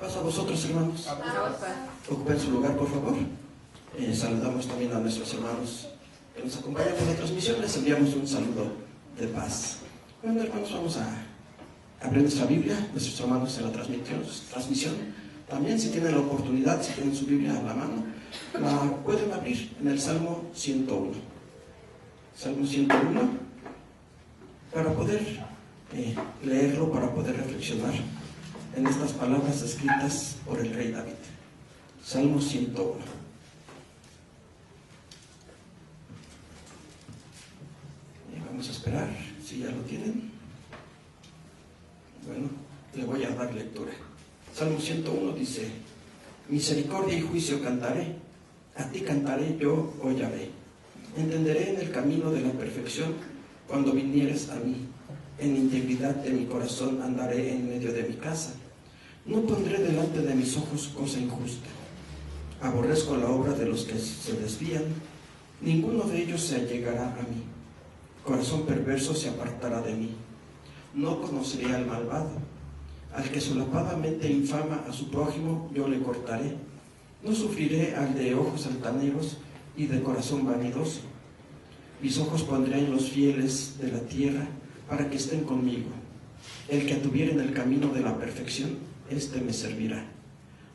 Paso a vosotros, hermanos. Ocupen su lugar, por favor. Saludamos también a nuestros hermanos que nos acompañan por la transmisión. Les enviamos un saludo de paz. Bueno, hermanos, vamos a abrir nuestra Biblia. Nuestros hermanos en la transmisión. También, si tienen la oportunidad, si tienen su Biblia a la mano, la pueden abrir en el Salmo 101. Salmo 101, para poder leerlo, para poder reflexionar en estas palabras escritas por el rey David. Salmo 101. Vamos a esperar, si ya lo tienen. Bueno, le voy a dar lectura. Salmo 101 dice: misericordia y juicio cantaré, a ti cantaré yo, oh Yahvé. Entenderé en el camino de la perfección cuando vinieres a mí. En integridad de mi corazón andaré en medio de mi casa. No pondré delante de mis ojos cosa injusta. Aborrezco la obra de los que se desvían. Ninguno de ellos se allegará a mí. Corazón perverso se apartará de mí. No conoceré al malvado. Al que solapadamente infama a su prójimo, yo le cortaré. No sufriré al de ojos altaneros y de corazón vanidoso. Mis ojos pondré en los fieles de la tierra, para que estén conmigo. El que anduviere en el camino de la perfección, éste me servirá.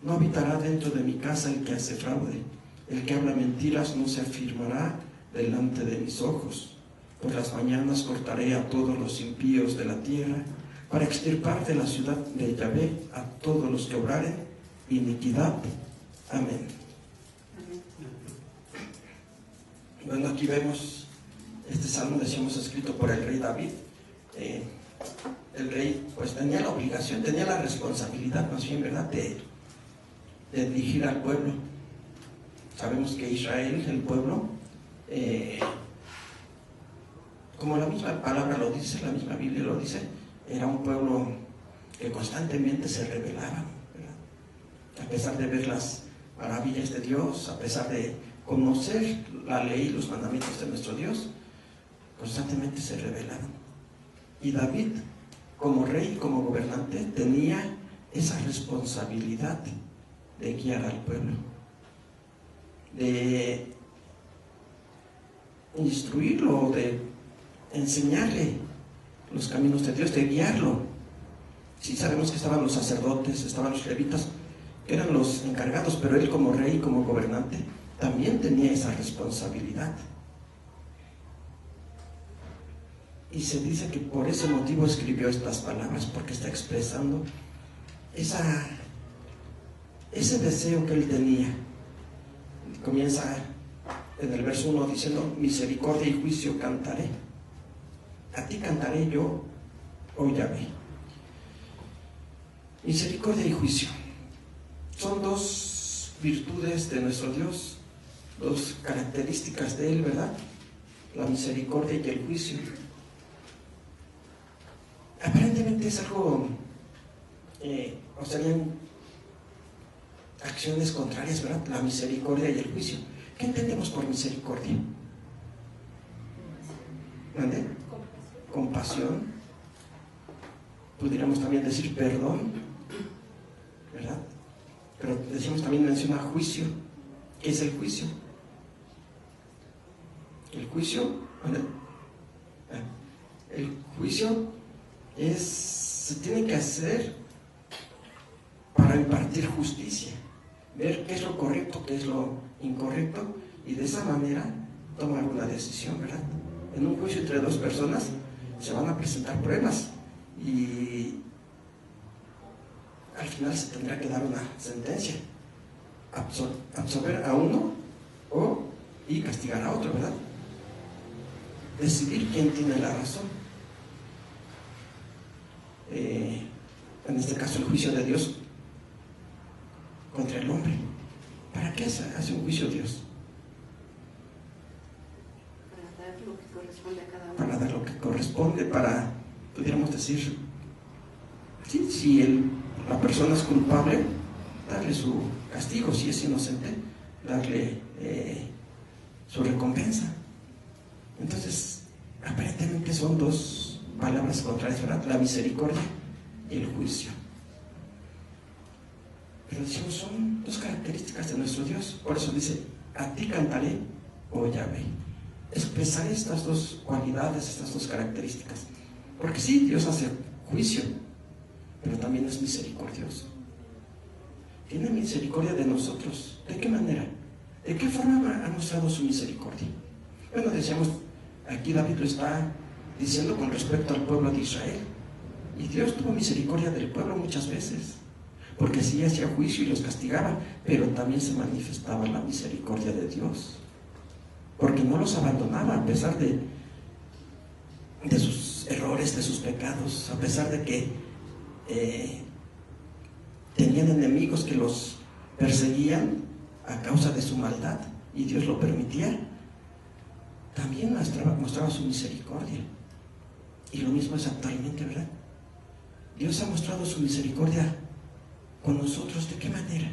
No habitará dentro de mi casa el que hace fraude. El que habla mentiras no se afirmará delante de mis ojos. Por las mañanas cortaré a todos los impíos de la tierra, para extirpar de la ciudad de Yahvé a todos los que obraren iniquidad. Amén. Bueno, aquí vemos este salmo, decíamos, escrito por el rey David. El rey pues tenía la obligación, tenía la responsabilidad más bien, ¿verdad?, de dirigir al pueblo. Sabemos que Israel, el pueblo, como la misma palabra lo dice, la misma Biblia lo dice, era un pueblo que constantemente se rebelaba, ¿verdad? A pesar de ver las maravillas de Dios, a pesar de conocer la ley y los mandamientos de nuestro Dios, constantemente se rebelaban. Y David, como rey, como gobernante, tenía esa responsabilidad de guiar al pueblo, de instruirlo, de enseñarle los caminos de Dios, de guiarlo. Sí, sabemos que estaban los sacerdotes, estaban los levitas, que eran los encargados, pero él, como rey, como gobernante, también tenía esa responsabilidad. Y se dice que por ese motivo escribió estas palabras, porque está expresando ese deseo que él tenía. Comienza en el verso 1 diciendo: misericordia y juicio cantaré, a ti cantaré yo, oh Yahvé. Misericordia y juicio son dos virtudes de nuestro Dios, dos características de él, ¿verdad? La misericordia y el juicio. Aparentemente es algo, o serían acciones contrarias, ¿verdad? La misericordia y el juicio. ¿Qué entendemos por misericordia? ¿Mande? Compasión. Pudiéramos también decir perdón, ¿verdad? Pero decimos, también menciona juicio. ¿Qué es el juicio? El juicio, ¿vale? El juicio se tiene que hacer para impartir justicia, ver qué es lo correcto, qué es lo incorrecto, y de esa manera tomar una decisión, ¿verdad? En un juicio entre dos personas se van a presentar pruebas y al final se tendrá que dar una sentencia, absolver a uno y castigar a otro, ¿verdad? Decidir quién tiene la razón. En este caso el juicio de Dios contra el hombre. ¿Para qué hace un juicio Dios? Para dar lo que corresponde a cada uno. Para dar lo que corresponde, pudiéramos decir, sí, si la persona es culpable, darle su castigo; si es inocente, darle su recompensa. Entonces, aparentemente son dos palabras contrarias, ¿verdad? La misericordia y el juicio. Pero decimos, son dos características de nuestro Dios. Por eso dice, a ti cantaré, oh Yahvé. Expresaré estas dos cualidades, estas dos características. Porque sí, Dios hace juicio, pero también es misericordioso. Tiene misericordia de nosotros. ¿De qué manera? ¿De qué forma ha mostrado su misericordia? Bueno, decíamos, aquí David lo está diciendo con respecto al pueblo de Israel. Y Dios tuvo misericordia del pueblo muchas veces, porque sí hacía juicio y los castigaba, pero también se manifestaba la misericordia de Dios, porque no los abandonaba a pesar de sus errores, de sus pecados, a pesar de que tenían enemigos que los perseguían a causa de su maldad, y Dios lo permitía. También mostraba su misericordia. Y lo mismo es actualmente, ¿verdad? Dios ha mostrado su misericordia con nosotros. ¿De qué manera?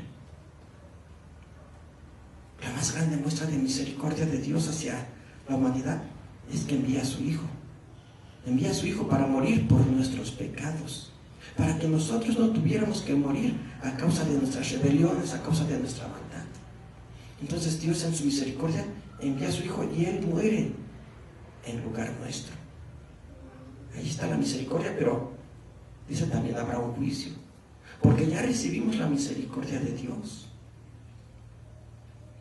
La más grande muestra de misericordia de Dios hacia la humanidad es que envía a su Hijo. Envía a su Hijo para morir por nuestros pecados, para que nosotros no tuviéramos que morir a causa de nuestras rebeliones, a causa de nuestra maldad. Entonces Dios en su misericordia envía a su Hijo y Él muere en lugar nuestro. Ahí está la misericordia, pero dice también habrá un juicio, porque ya recibimos la misericordia de Dios.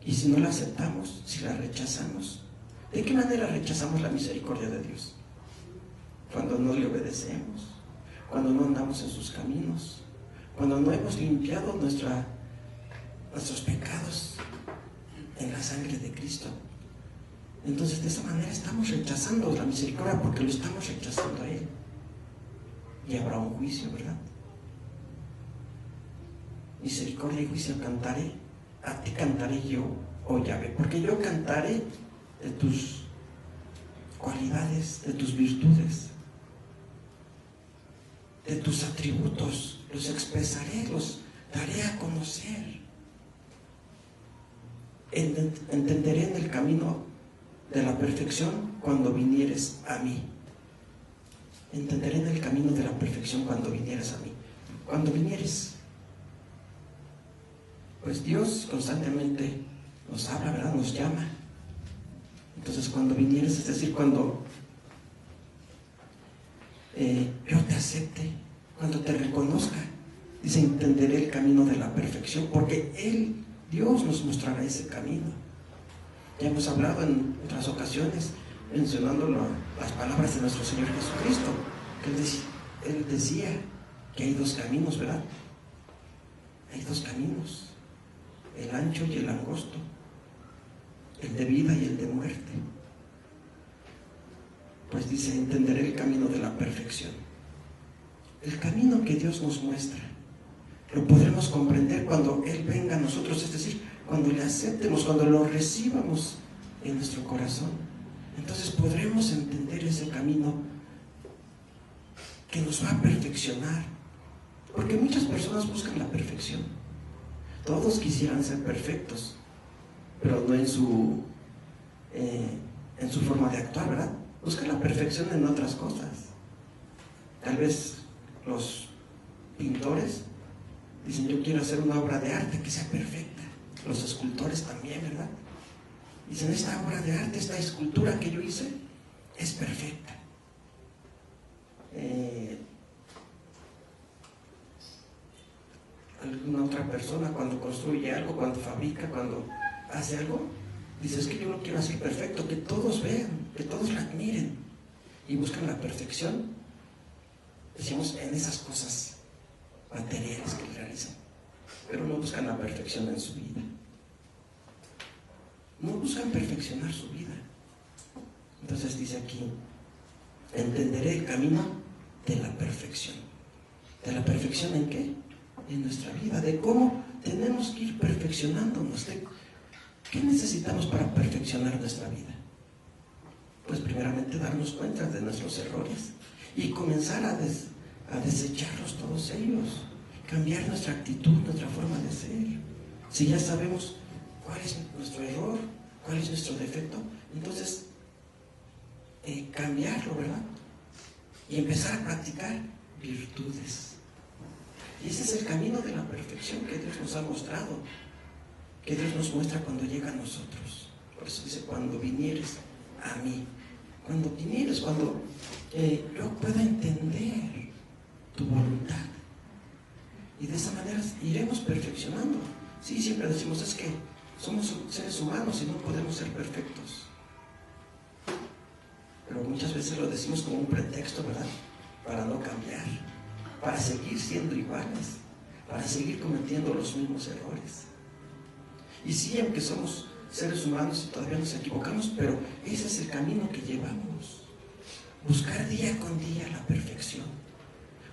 Y si no la aceptamos, si la rechazamos, ¿de qué manera rechazamos la misericordia de Dios? Cuando no le obedecemos, cuando no andamos en sus caminos, cuando no hemos limpiado nuestros pecados en la sangre de Cristo. Entonces de esa manera estamos rechazando la misericordia, porque lo estamos rechazando a Él. Y habrá un juicio, ¿verdad? Misericordia y juicio cantaré, a ti cantaré yo, oh Yahvé, porque yo cantaré de tus cualidades, de tus virtudes, de tus atributos, los expresaré, los daré a conocer. Entenderé en el camino de la perfección cuando vinieres a mí. Entenderé en el camino de la perfección cuando vinieres a mí. Cuando vinieres, pues Dios constantemente nos habla, ¿verdad? Nos llama. Entonces cuando vinieres, es decir, cuando yo te acepte, cuando te reconozca, dice, entenderé el camino de la perfección, porque Él, Dios, nos mostrará ese camino. Ya hemos hablado en otras ocasiones, mencionando las palabras de nuestro Señor Jesucristo, que Él decía que hay dos caminos, ¿verdad? Hay dos caminos, el ancho y el angosto, el de vida y el de muerte. Pues dice, entenderé el camino de la perfección. El camino que Dios nos muestra lo podremos comprender cuando Él venga a nosotros, es decir, cuando le aceptemos, cuando lo recibamos en nuestro corazón. Entonces podremos entender ese camino que nos va a perfeccionar, porque muchas personas buscan la perfección. Todos quisieran ser perfectos, pero no en su forma de actuar, ¿verdad? Buscan la perfección en otras cosas. Tal vez los pintores dicen, yo quiero hacer una obra de arte que sea perfecta. Los escultores también, ¿verdad? Dicen, esta obra de arte, esta escultura que yo hice es perfecta. Alguna otra persona cuando construye algo, cuando fabrica, cuando hace algo, dice, es que yo lo quiero hacer perfecto, que todos vean, que todos la admiren, y buscan la perfección, decimos, en esas cosas materiales que realizan, pero no buscan la perfección en su vida, no buscan perfeccionar su vida. Entonces dice aquí, entenderé el camino de la perfección. ¿De la perfección en qué? En nuestra vida, de cómo tenemos que ir perfeccionándonos, de qué necesitamos para perfeccionar nuestra vida. Pues primeramente darnos cuenta de nuestros errores y comenzar a desecharlos todos ellos, cambiar nuestra actitud, nuestra forma de ser. Si ya sabemos cuál es nuestro error, cuál es nuestro defecto, entonces cambiarlo, ¿verdad? Y empezar a practicar virtudes. Y ese es el camino de la perfección que Dios nos ha mostrado, que Dios nos muestra cuando llega a nosotros. Por eso dice, cuando vinieres a mí, cuando vinieres, cuando yo pueda entender tu voluntad. Y de esa manera iremos perfeccionando. Sí, siempre decimos, es que somos seres humanos y no podemos ser perfectos. Pero muchas veces lo decimos como un pretexto, ¿verdad? Para no cambiar, para seguir siendo iguales, para seguir cometiendo los mismos errores. Y sí, aunque somos seres humanos y todavía nos equivocamos, pero ese es el camino que llevamos. Buscar día con día la perfección,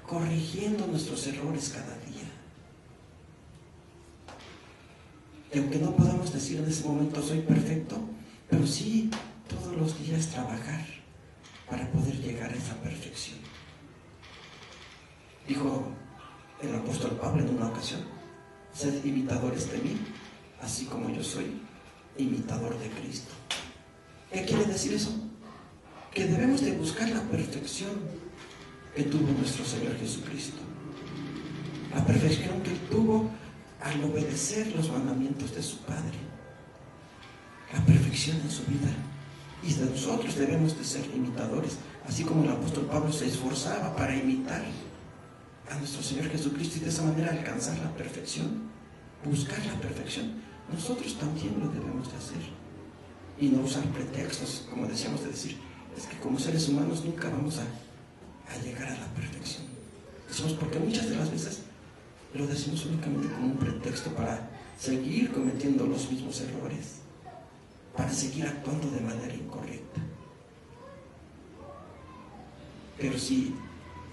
corrigiendo nuestros errores cada día. Y aunque no podamos decir en ese momento soy perfecto, pero sí todos los días trabajar para poder llegar a esa perfección. Dijo el apóstol Pablo en una ocasión, sed imitadores de mí, así como yo soy imitador de Cristo. ¿Qué quiere decir eso? Que debemos de buscar la perfección que tuvo nuestro Señor Jesucristo. La perfección que tuvo al obedecer los mandamientos de su Padre. La perfección en su vida. Y nosotros debemos de ser imitadores, así como el apóstol Pablo se esforzaba para imitar a nuestro Señor Jesucristo y de esa manera alcanzar la perfección, buscar la perfección. Nosotros también lo debemos de hacer y no usar pretextos, como decíamos de decir, es que como seres humanos nunca vamos a llegar a la perfección. Decimos, porque muchas de las veces lo decimos únicamente como un pretexto para seguir cometiendo los mismos errores, para seguir actuando de manera incorrecta. Pero si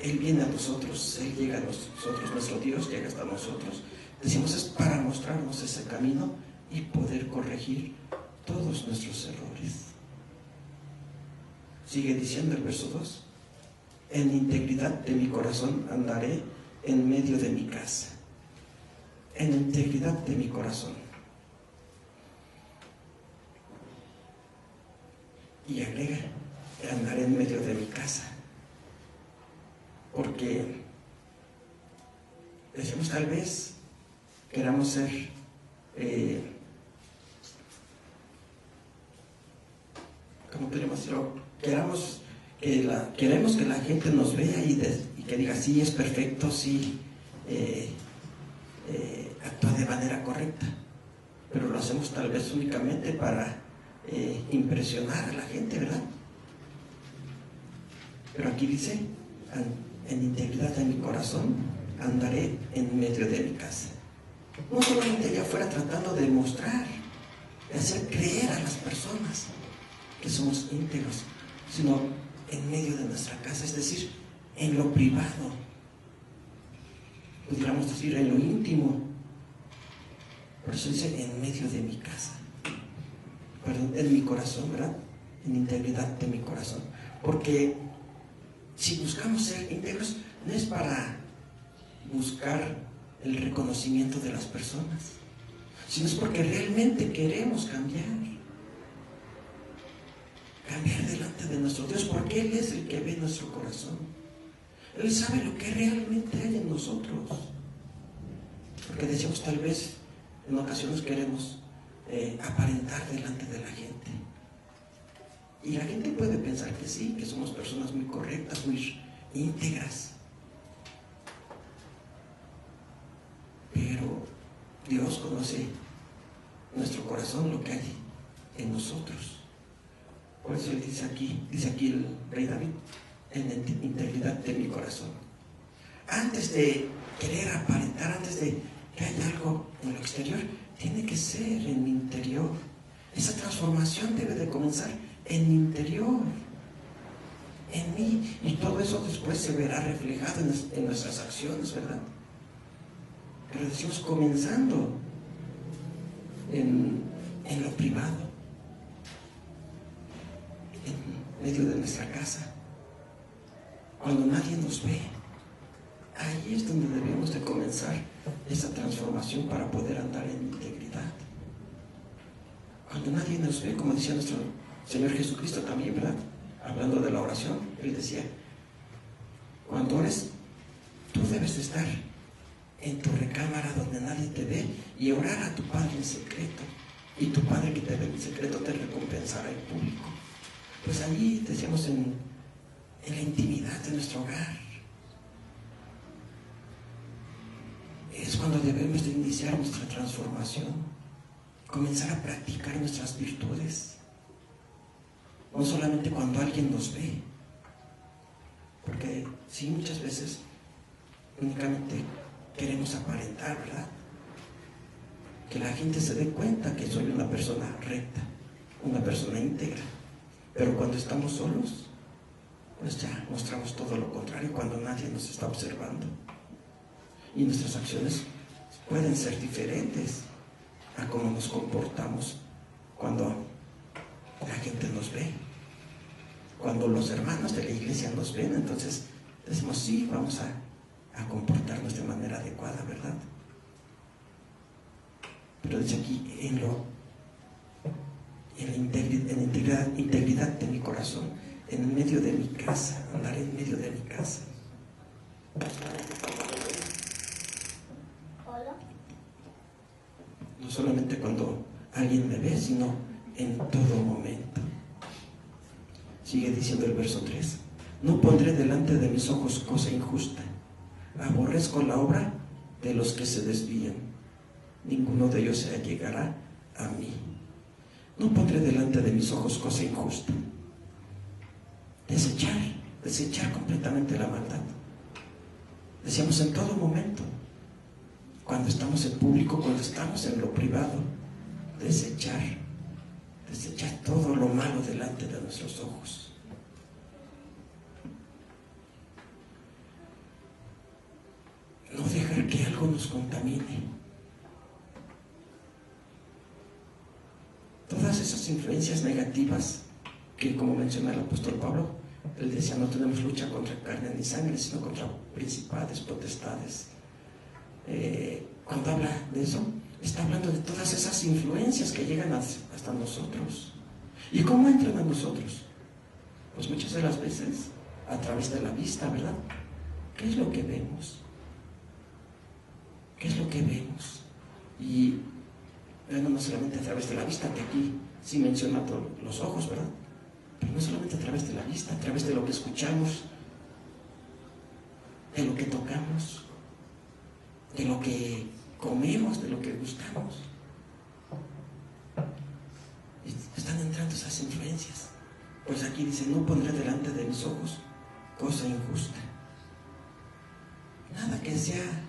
Él viene a nosotros, Él llega a nosotros, nuestro Dios llega hasta nosotros, decimos es para mostrarnos ese camino y poder corregir todos nuestros errores. Sigue diciendo el verso 2, en integridad de mi corazón andaré en medio de mi casa. En integridad de mi corazón. Y agrega, andaré en medio de mi casa. Porque decimos, tal vez queramos ser ¿cómo podríamos decirlo? Queremos que la gente nos vea y que diga, sí, es perfecto, sí, actúa de manera correcta, pero lo hacemos tal vez únicamente para impresionar a la gente, ¿verdad? Pero aquí dice, en integridad de mi corazón andaré en medio de mi casa. No solamente allá afuera tratando de mostrar, de hacer creer a las personas que somos íntegros, sino en medio de nuestra casa, es decir, en lo privado, pudiéramos decir en lo íntimo. Por eso dice en medio de mi casa, perdón, en mi corazón, ¿verdad? En integridad de mi corazón. Porque si buscamos ser íntegros, no es para buscar el reconocimiento de las personas, sino es porque realmente queremos cambiar delante de nuestro Dios, porque Él es el que ve nuestro corazón. Él sabe lo que realmente hay en nosotros. Porque decíamos, tal vez en ocasiones queremos aparentar delante de la gente. Y la gente puede pensar que sí, que somos personas muy correctas, muy íntegras. Pero Dios conoce nuestro corazón, lo que hay en nosotros. Por eso Él dice aquí el rey David, en integridad de mi corazón. Antes de querer aparentar, antes de que haya algo en lo exterior, tiene que ser en mi interior. Esa transformación debe de comenzar en mi interior, en mí, y todo eso después se verá reflejado en nuestras acciones, ¿verdad? Pero decimos comenzando en lo privado, en medio de nuestra casa, cuando nadie nos ve. Ahí es donde debemos de comenzar esa transformación para poder andar en integridad. Cuando nadie nos ve, como decía nuestro Señor Jesucristo también, ¿verdad? Hablando de la oración, Él decía, cuando ores, tú debes de estar en tu recámara donde nadie te ve y orar a tu Padre en secreto. Y tu Padre que te ve en secreto te recompensará en público. Pues allí, decíamos, en la intimidad de nuestro hogar, es cuando debemos de iniciar nuestra transformación, comenzar a practicar nuestras virtudes. No solamente cuando alguien nos ve, porque sí, muchas veces únicamente queremos aparentar, ¿verdad? Que la gente se dé cuenta que soy una persona recta, una persona íntegra. Pero cuando estamos solos, pues ya mostramos todo lo contrario, cuando nadie nos está observando. Y nuestras acciones pueden ser diferentes a cómo nos comportamos cuando la gente nos ve. Cuando los hermanos de la iglesia nos ven, entonces decimos, sí, vamos a comportarnos de manera adecuada, ¿verdad? Pero dice aquí, en la integridad de mi corazón, en medio de mi casa, andaré en medio de mi casa. No solamente cuando alguien me ve, sino en todo momento. Sigue diciendo el verso 3. No pondré delante de mis ojos cosa injusta. Aborrezco la obra de los que se desvían. Ninguno de ellos se allegará a mí. No pondré delante de mis ojos cosa injusta. Desechar completamente la maldad. Decíamos en todo momento, cuando estamos en público, cuando estamos en lo privado, desechar todo lo malo delante de nuestros ojos. No dejar que algo nos contamine. Todas esas influencias negativas que, como menciona el apóstol Pablo, él decía, no tenemos lucha contra carne ni sangre, sino contra principados, potestades. Cuando habla de eso, está hablando de todas esas influencias que llegan hasta nosotros. ¿Y cómo entran a nosotros? Pues muchas de las veces a través de la vista, ¿verdad? ¿Qué es lo que vemos? ¿Qué es lo que vemos? Y bueno, no solamente a través de la vista, que aquí sí menciona los ojos, ¿verdad? Pero no solamente a través de la vista, a través de lo que escuchamos, de lo que tocamos, de lo que comemos, de lo que gustamos. Están entrando esas influencias. Pues aquí dice, no pondré delante de mis ojos cosa injusta. Nada que sea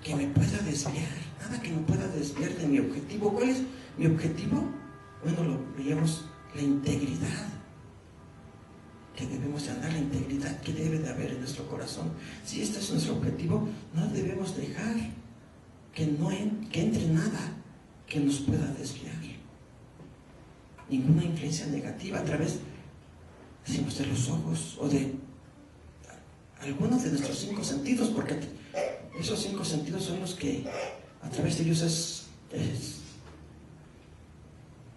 que me pueda desviar, nada que me pueda desviar de mi objetivo. ¿Cuál es mi objetivo? Bueno, lo veíamos, la integridad que debemos de andar, la integridad que debe de haber en nuestro corazón. Si este es nuestro objetivo, no debemos dejar que entre nada que nos pueda desviar. Ninguna influencia negativa a través, decimos, de los ojos o de algunos de nuestros 5 sentidos, porque esos 5 sentidos son los que a través de ellos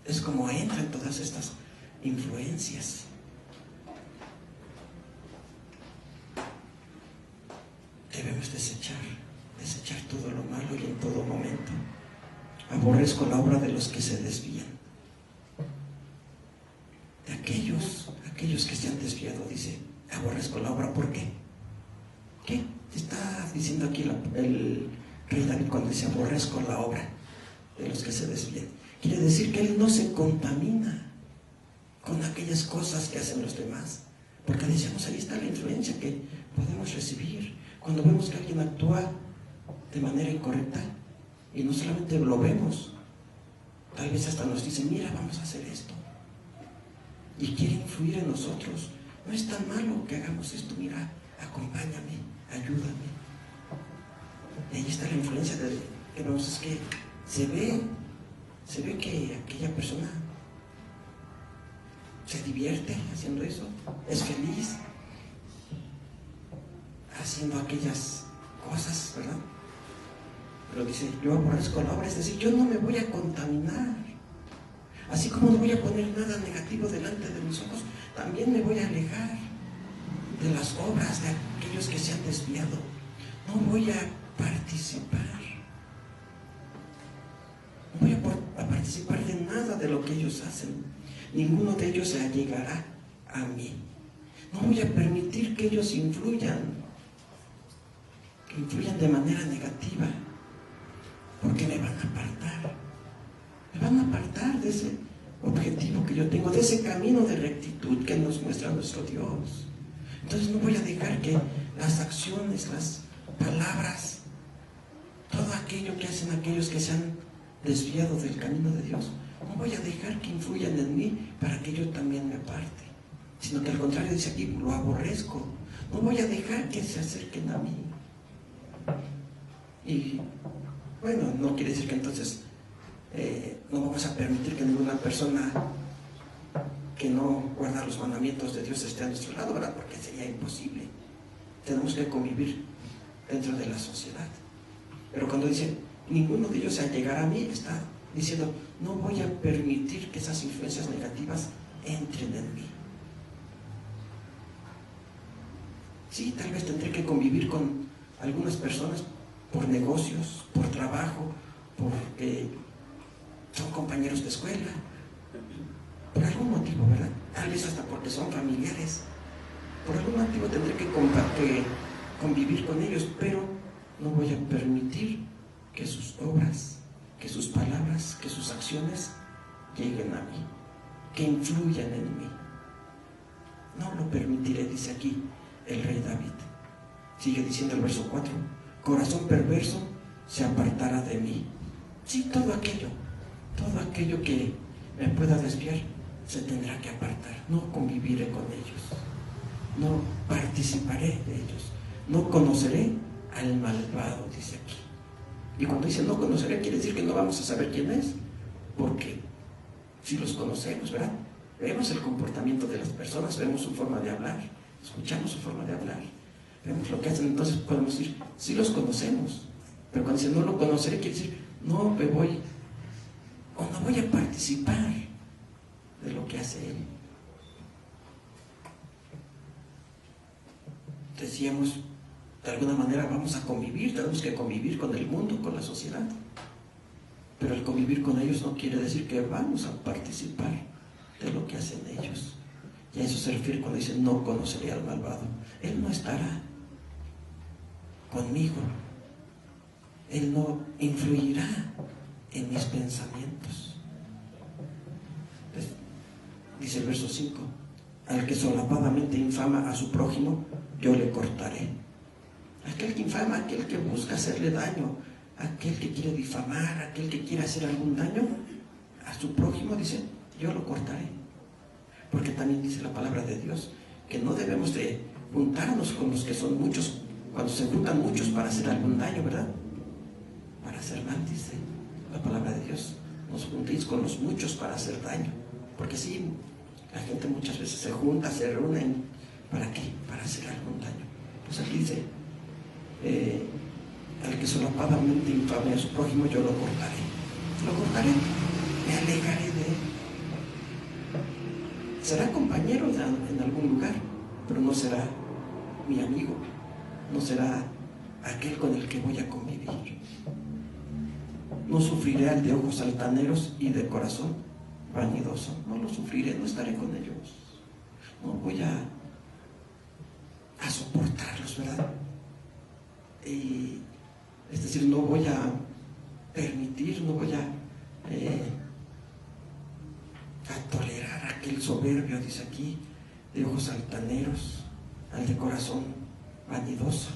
es como entran todas estas influencias. Debemos desechar todo lo malo y en todo momento. Aborrezco la obra de los que se desvían. De aquellos que se han desviado, dice, aborrezco la obra. ¿Por qué? ¿Qué está diciendo aquí el rey David cuando dice aborrezco la obra de los que se desvían? Quiere decir que él no se contamina con aquellas cosas que hacen los demás, porque decíamos, ahí está la influencia que podemos recibir cuando vemos que alguien actúa de manera incorrecta, y no solamente lo vemos, tal vez hasta nos dicen, mira, vamos a hacer esto, y quiere influir en nosotros. No es tan malo que hagamos esto, mira, acompáñame, ayúdame. Y ahí está la influencia que vemos, es que se ve que aquella persona se divierte haciendo eso, es feliz haciendo aquellas cosas, ¿verdad? Pero dice, yo aborrezco la obra, es decir, yo no me voy a contaminar. Así como no voy a poner nada negativo delante de mis ojos, también me voy a alejar de las obras de aquellos que se han desviado. No voy a participar. No voy a participar de nada de lo que ellos hacen. Ninguno de ellos se allegará a mí. No voy a permitir que ellos influyan de manera negativa, porque me van a apartar. Me van a apartar de ese objetivo que yo tengo, de ese camino de rectitud que nos muestra nuestro Dios. Entonces no voy a dejar que las acciones, las palabras, todo aquello que hacen aquellos que se han desviado del camino de Dios, no voy a dejar que influyan en mí para que yo también me aparte, sino que al contrario dice aquí, lo aborrezco. No voy a dejar que se acerquen a mí. Y bueno, no quiere decir que entonces no vamos a permitir que ninguna persona que no guarda los mandamientos de Dios esté a nuestro lado, ¿verdad? Porque sería imposible. Tenemos que convivir dentro de la sociedad. Pero cuando dice, ninguno de ellos se allegará a mí, está diciendo, no voy a permitir que esas influencias negativas entren en mí. Sí, tal vez tendré que convivir con algunas personas por negocios, por trabajo, porque son compañeros de escuela, por algún motivo, ¿verdad? Tal vez hasta porque son familiares. Por algún motivo tendré que convivir con ellos, pero no voy a permitir que sus obras, que sus palabras, que sus acciones lleguen a mí, que influyan en mí. No lo permitiré, dice aquí el rey David. Sigue diciendo el verso 4, corazón perverso se apartará de mí. Sí, todo aquello que me pueda desviar se tendrá que apartar. No conviviré con ellos, no participaré de ellos, no conoceré al malvado, dice aquí. Y cuando dice no conoceré, quiere decir que no vamos a saber quién es, porque si los conocemos, ¿verdad? Vemos el comportamiento de las personas, vemos su forma de hablar, escuchamos su forma de hablar, vemos lo que hacen, entonces podemos decir, sí los conocemos. Pero cuando dice no lo conoceré, quiere decir, no me voy, o no voy a participar de lo que hace él. Decíamos, de alguna manera vamos a convivir, tenemos que convivir con el mundo, con la sociedad. Pero el convivir con ellos no quiere decir que vamos a participar de lo que hacen ellos. Y a eso se refiere cuando dice no conoceré al malvado. Él no estará conmigo. Él no influirá en mis pensamientos. Dice el verso 5, al que solapadamente infama a su prójimo, yo le cortaré. Aquel que infama, aquel que busca hacerle daño, aquel que quiere difamar, aquel que quiere hacer algún daño a su prójimo, dice, yo lo cortaré. Porque también dice la palabra de Dios que no debemos de juntarnos con los que son muchos, cuando se juntan muchos para hacer algún daño, ¿verdad? Para hacer mal, dice la palabra de Dios. No os juntéis con los muchos para hacer daño. Porque sí, la gente muchas veces se junta, se reúnen, ¿para qué? Para hacer algún daño. Pues aquí dice, al que solapadamente infame a su prójimo, yo lo cortaré. Lo cortaré, me alejaré de él. Será compañero en algún lugar, pero no será mi amigo, no será aquel con el que voy a convivir. No sufriré al de ojos altaneros y de corazón vanidoso. No lo sufriré, no estaré con ellos. No voy a soportarlos, ¿verdad? Es decir, no voy a permitir, no voy a tolerar a aquel soberbio, dice aquí, de ojos altaneros, al de corazón vanidoso,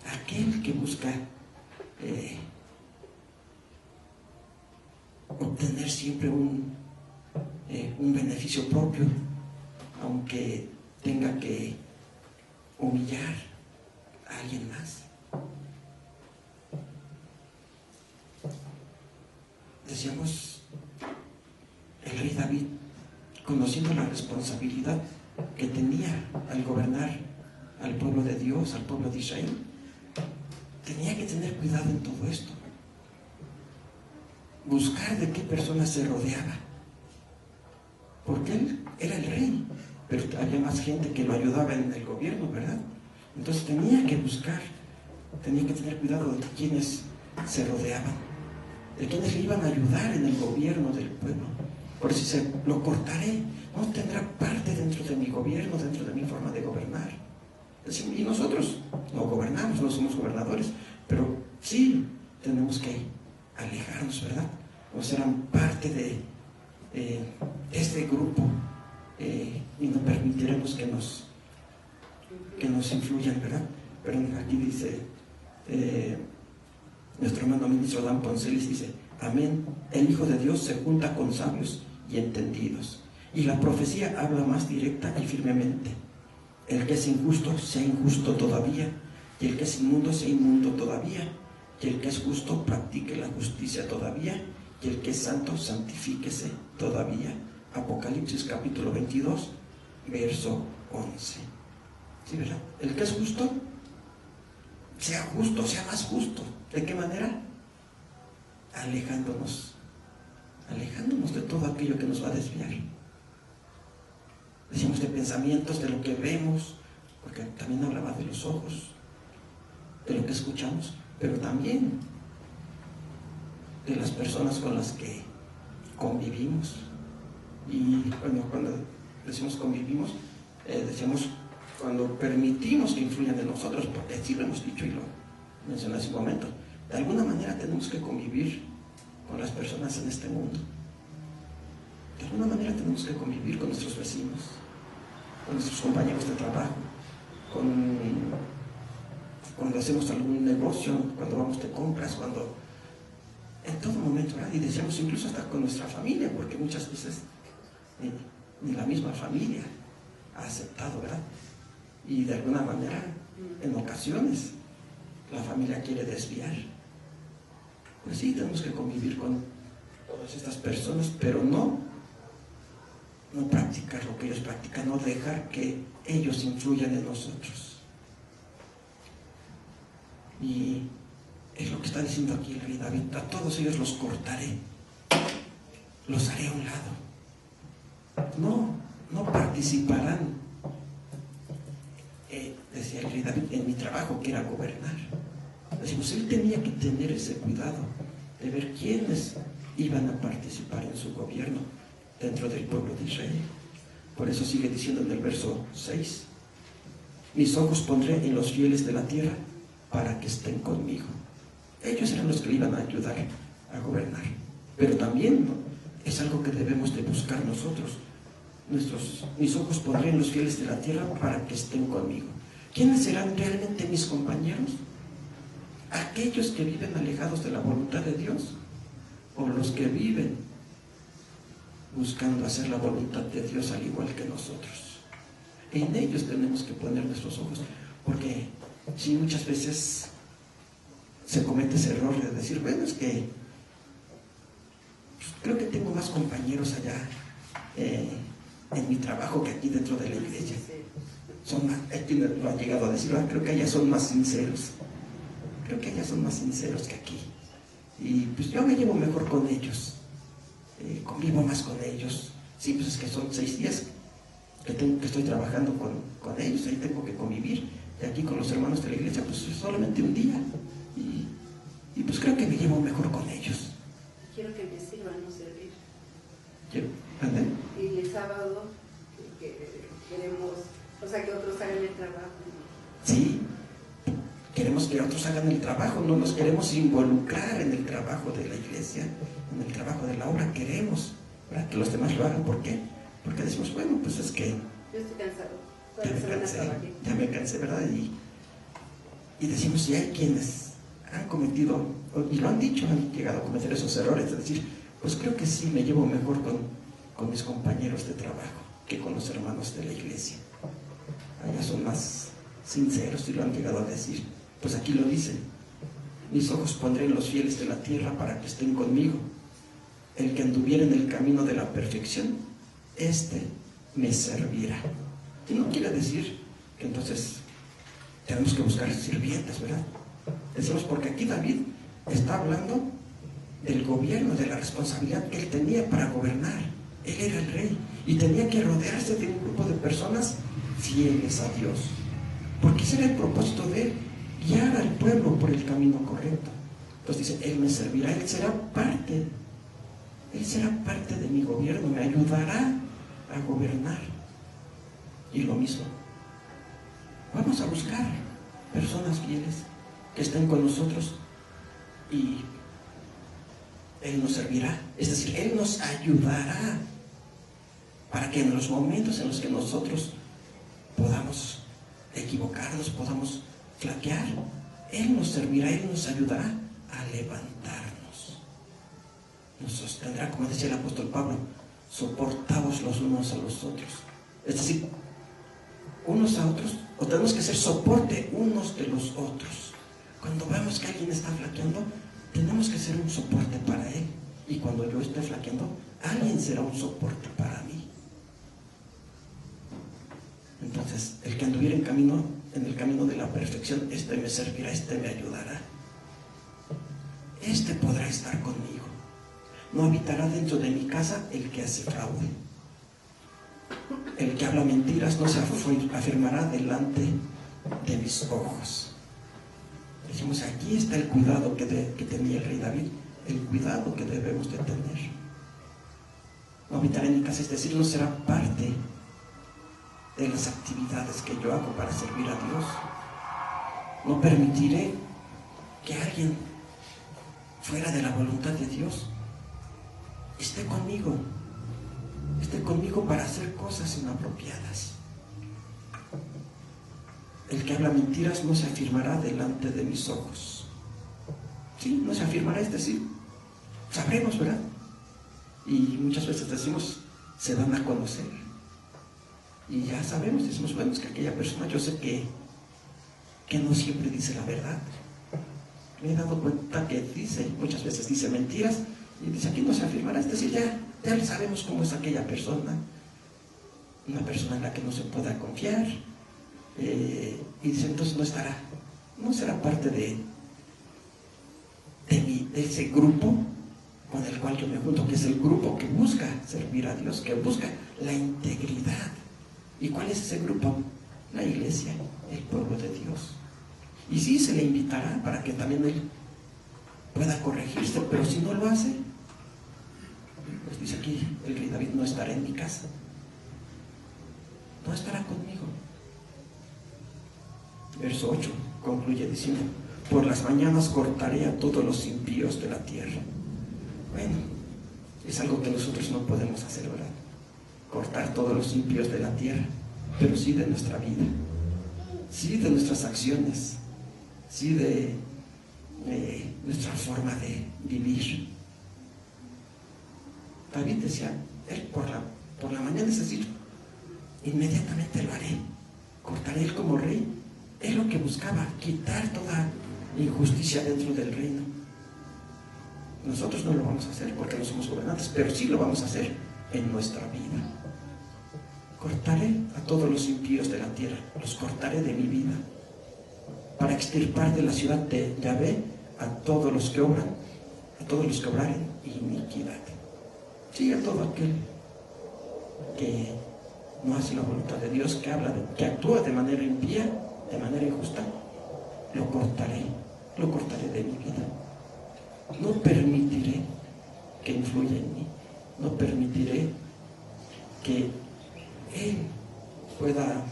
aquel que busca obtener siempre un beneficio propio, aunque tenga que humillar a alguien más. Decíamos, el rey David, conociendo la responsabilidad que tenía al gobernar al pueblo de Dios, al pueblo de Israel, tenía que tener cuidado en todo esto. Buscar de qué persona se rodeaba, porque él era el rey, pero había más gente que lo ayudaba en el gobierno, ¿verdad? Entonces tenía que buscar, tenía que tener cuidado de quienes se rodeaban, de quienes le iban a ayudar en el gobierno del pueblo. Por eso dice, lo cortaré, no tendrá parte dentro de mi gobierno, dentro de mi forma de gobernar. Y nosotros no gobernamos, no somos gobernadores, pero sí tenemos que alejarnos, ¿verdad? O serán parte de este grupo y no permitiremos que nos influyan, ¿verdad? Pero aquí dice nuestro hermano ministro Dan Poncelis, dice, amén, el Hijo de Dios se junta con sabios y entendidos, y la profecía habla más directa y firmemente. El que es injusto, sea injusto todavía, y el que es inmundo, sea inmundo todavía, y el que es justo, practique la justicia todavía, y el que es santo, santifíquese todavía. Apocalipsis capítulo 22, verso 11. ¿Sí, verdad? El que es justo, sea más justo. ¿De qué manera? Alejándonos de todo aquello que nos va a desviar. Decimos de pensamientos, de lo que vemos, porque también hablaba de los ojos, de lo que escuchamos, pero también de las personas con las que convivimos. Y bueno, cuando decimos convivimos, decimos cuando permitimos que influyan en nosotros, porque así lo hemos dicho y lo mencioné hace un momento. De alguna manera tenemos que convivir con las personas en este mundo. De alguna manera tenemos que convivir con nuestros vecinos, con nuestros compañeros de trabajo, cuando hacemos algún negocio, cuando vamos de compras, en todo momento, ¿verdad? Y decíamos incluso hasta con nuestra familia, porque muchas veces ni la misma familia ha aceptado, ¿verdad? Y de alguna manera, en ocasiones, la familia quiere desviar. Pues sí, tenemos que convivir con todas estas personas, pero no practicar lo que ellos practican, no dejar que ellos influyan en nosotros. Y es lo que está diciendo aquí el rey David: a todos ellos los cortaré, los haré a un lado. No participarán, decía el rey David, en mi trabajo, que era gobernar. Decimos, él tenía que tener ese cuidado de ver quiénes iban a participar en su gobierno dentro del pueblo de Israel. Por eso sigue diciendo en el verso 6: mis ojos pondré en los fieles de la tierra para que estén conmigo. Ellos eran los que le iban a ayudar a gobernar, pero también es algo que debemos de buscar nosotros. Mis ojos pondré en los fieles de la tierra para que estén conmigo. ¿Quiénes serán realmente mis compañeros? ¿Aquellos que viven alejados de la voluntad de Dios, o los que viven buscando hacer la voluntad de Dios al igual que nosotros? En ellos tenemos que poner nuestros ojos, porque si muchas veces se comete ese error de decir, bueno, es que creo que tengo más compañeros allá en mi trabajo que aquí dentro de la iglesia. Aquí lo han llegado a decir, creo que allá son más sinceros. Creo que allá son más sinceros que aquí. Y pues yo me llevo mejor con ellos. Convivo más con ellos. Sí, pues es que son 6 días que estoy trabajando con ellos, ahí tengo que convivir. Y aquí con los hermanos de la iglesia, pues solamente un día. Y pues creo que me llevo mejor con ellos. Quiero que me sirvan, no servir. ¿Ande? Y el sábado que queremos, o sea, que otros hagan el trabajo. Sí, queremos que otros hagan el trabajo, no nos queremos involucrar en el trabajo de la iglesia, en el trabajo de la obra. Queremos, ¿verdad?, que los demás lo hagan. ¿Por qué? Porque decimos, bueno, pues es que yo estoy cansado. Ya me cansé, ¿verdad? Y decimos, si hay quienes han cometido, y lo han dicho, han llegado a cometer esos errores, de decir, pues creo que sí me llevo mejor con mis compañeros de trabajo que con los hermanos de la iglesia. Allá son más sinceros y lo han llegado a decir. Pues aquí lo dicen: mis ojos pondré en los fieles de la tierra para que estén conmigo. El que anduviera en el camino de la perfección, este me servirá. Y no quiere decir que entonces tenemos que buscar sirvientes, ¿verdad? Decimos porque aquí David está hablando del gobierno, de la responsabilidad que él tenía para gobernar. Él era el rey y tenía que rodearse de un grupo de personas fieles a Dios. Porque ese era el propósito de él, guiar al pueblo por el camino correcto. Entonces dice, Él me servirá, Él será parte de mi gobierno, me ayudará a gobernar. Y lo mismo, vamos a buscar personas fieles que estén con nosotros y Él nos servirá, es decir, Él nos ayudará para que en los momentos en los que nosotros podamos equivocarnos, podamos flaquear, Él nos servirá, Él nos ayudará a levantarnos. Nos sostendrá, como decía el apóstol Pablo, soportaos los unos a los otros. Es decir, unos a otros, o tenemos que ser soporte unos de los otros. Cuando vemos que alguien está flaqueando, tenemos que ser un soporte para él. Y cuando yo esté flaqueando, alguien será un soporte para mí. Entonces, el que anduviera en el camino de la perfección, este me servirá, este me ayudará. Este podrá estar conmigo. No habitará dentro de mi casa el que hace fraude. El que habla mentiras no se afirmará delante de mis ojos. Decimos, aquí está el cuidado que tenía el rey David, el cuidado que debemos de tener. No habitará en mi casa, es decir, no será parte de las actividades que yo hago para servir a Dios. No permitiré que alguien fuera de la voluntad de Dios esté conmigo para hacer cosas inapropiadas. El que habla mentiras no se afirmará delante de mis ojos. Sí, no se afirmará, es decir, sabremos, ¿verdad? Y muchas veces decimos, se dan a conocer. Y ya sabemos, decimos, bueno, es que aquella persona, yo sé que no siempre dice la verdad. Me he dado cuenta que muchas veces dice mentiras, y dice, aquí no se afirmará, es decir, ya sabemos cómo es aquella persona, una persona en la que no se pueda confiar, y dice, entonces no será parte de ese grupo con el cual yo me junto, que es el grupo que busca servir a Dios, que busca la integridad. ¿Y cuál es ese grupo? La iglesia, el pueblo de Dios. Y sí, se le invitará para que también él pueda corregirse, pero si no lo hace, pues dice aquí el rey David, no estará en mi casa, no estará conmigo. Verso 8 concluye diciendo, por las mañanas cortaré a todos los impíos de la tierra. Bueno, es algo que nosotros no podemos hacer, ¿verdad? Cortar todos los impíos de la tierra, pero sí de nuestra vida, sí de nuestras acciones, sí de nuestra forma de vivir. David decía, él por la mañana, es decir, inmediatamente lo haré, cortaré él como rey. Es lo que buscaba, quitar toda injusticia dentro del reino. Nosotros no lo vamos a hacer porque no somos gobernantes, pero sí lo vamos a hacer en nuestra vida. Cortaré a todos los impíos de la tierra, los cortaré de mi vida, para extirpar de la ciudad de Yahvé a todos los que obraren iniquidad. Sí, a todo aquel que no hace la voluntad de Dios, que actúa de manera impía, de manera injusta, lo cortaré de mi vida. No permitiré que influya en mí, no permitiré que él pueda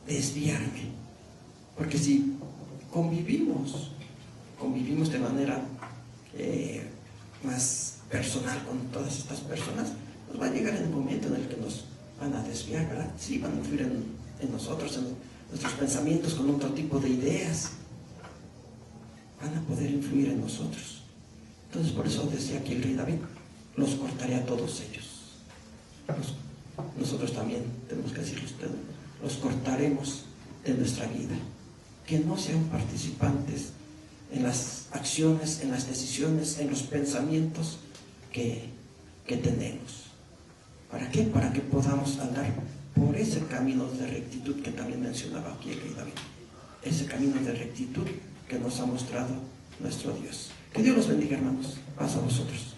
desviarme, porque si convivimos de manera más personal con todas estas personas, nos va a llegar el momento en el que nos van a desviar, ¿verdad? Sí, van a influir en nosotros, en nuestros pensamientos, con otro tipo de ideas, van a poder influir en nosotros. Entonces, por eso decía aquí el rey David, los cortaré a todos ellos. Nosotros también tenemos que decirlo, los cortaremos de nuestra vida, que no sean participantes en las acciones, en las decisiones, en los pensamientos que tenemos. ¿Para qué? Para que podamos andar por ese camino de rectitud que también mencionaba aquí el rey David, ese camino de rectitud que nos ha mostrado nuestro Dios. Que Dios los bendiga, hermanos. Paz a vosotros.